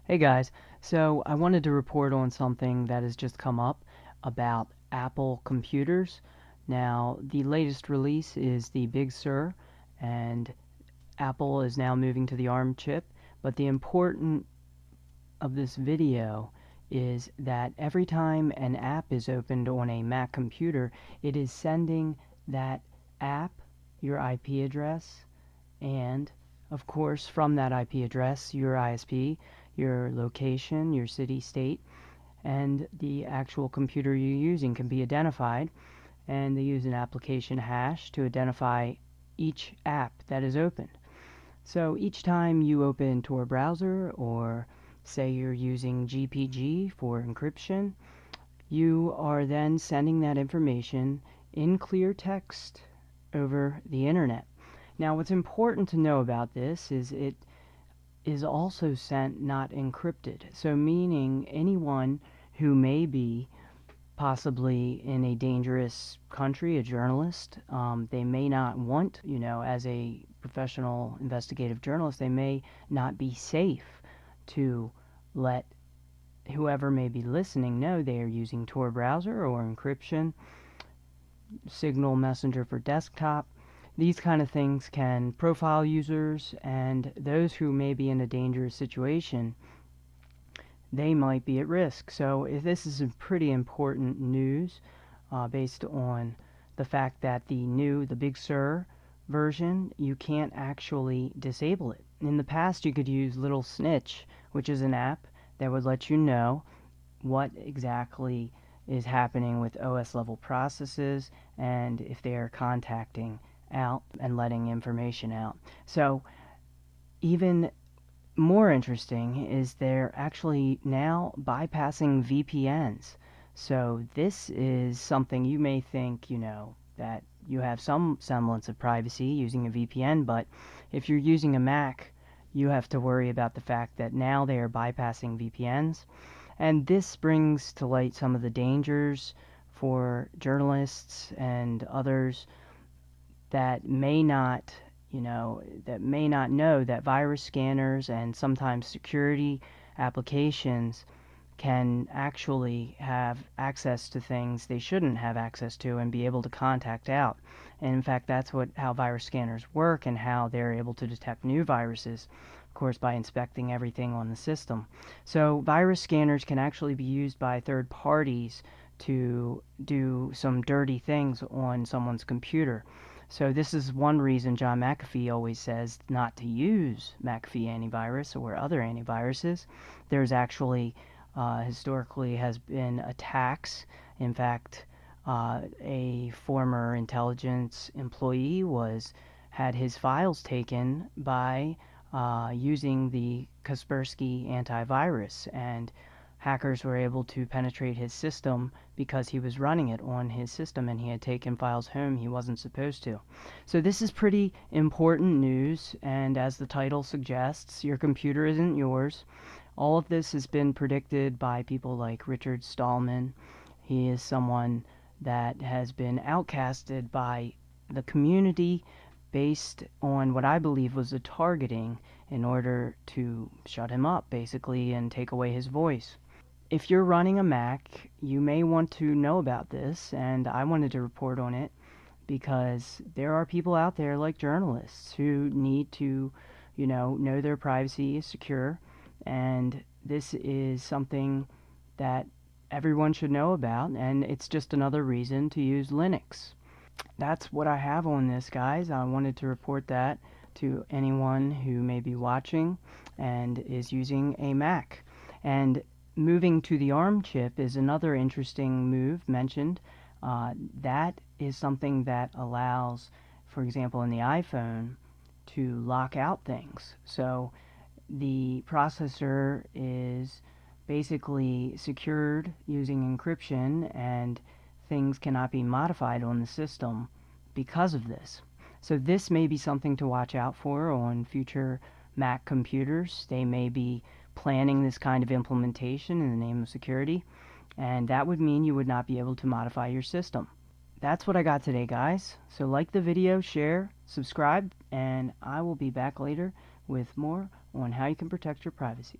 Hey guys, so I wanted to report on something that has just come up about Apple computers. Now, the latest release is the Big Sur, and Apple is now moving to the ARM chip. But the important of this video is that every time an app is opened on a Mac computer, it is sending that app your IP address and, of course, from that IP address, your ISP, your location, your city, state, and the actual computer you're using can be identified. And they use an application hash to identify each app that is opened. So each time you open Tor browser, or say you're using GPG for encryption, you are then sending that information in clear text over the internet. Now, what's important to know about this is it is also sent not encrypted. So meaning anyone who may be possibly in a dangerous country, a journalist, they may not want, as a professional investigative journalist, they may not be safe to let whoever may be listening know they are using Tor browser or encryption, Signal Messenger for desktop. These kind of things can profile users, and those who may be in a dangerous situation, they might be at risk. So this is a pretty important news based on the fact that the Big Sur version, you can't actually disable it. In the past, you could use Little Snitch, which is an app that would let you know what exactly is happening with OS level processes and if they are contacting out and letting information out. So even more interesting is they're actually now bypassing VPNs. So this is something you may think, that you have some semblance of privacy using a VPN, but if you're using a Mac, you have to worry about the fact that now they are bypassing VPNs. And this brings to light some of the dangers for journalists and others that may not, know that virus scanners and sometimes security applications can actually have access to things they shouldn't have access to and be able to contact out. And in fact, that's how virus scanners work and how they're able to detect new viruses, of course, by inspecting everything on the system. So virus scanners can actually be used by third parties to do some dirty things on someone's computer. So this is one reason John McAfee always says not to use McAfee antivirus or other antiviruses. There's actually historically has been attacks. In fact, a former intelligence employee had his files taken by using the Kaspersky antivirus, and hackers were able to penetrate his system because he was running it on his system and he had taken files home he wasn't supposed to. So this is pretty important news, and as the title suggests, your computer isn't yours. All of this has been predicted by people like Richard Stallman. He is someone that has been outcasted by the community based on what I believe was a targeting in order to shut him up, basically, and take away his voice. If you're running a Mac, you may want to know about this, and I wanted to report on it because there are people out there like journalists who need to, know their privacy is secure, and this is something that everyone should know about, and it's just another reason to use Linux. That's what I have on this, guys. I wanted to report that to anyone who may be watching and is using a Mac. And moving to the ARM chip is another interesting move mentioned. That is something that allows, for example, in the iPhone, to lock out things. So the processor is basically secured using encryption, and things cannot be modified on the system because of this. So this may be something to watch out for on future Mac computers. They may be planning this kind of implementation in the name of security, and that would mean you would not be able to modify your system. That's what I got today, guys. So like the video, share, subscribe, and I will be back later with more on how you can protect your privacy.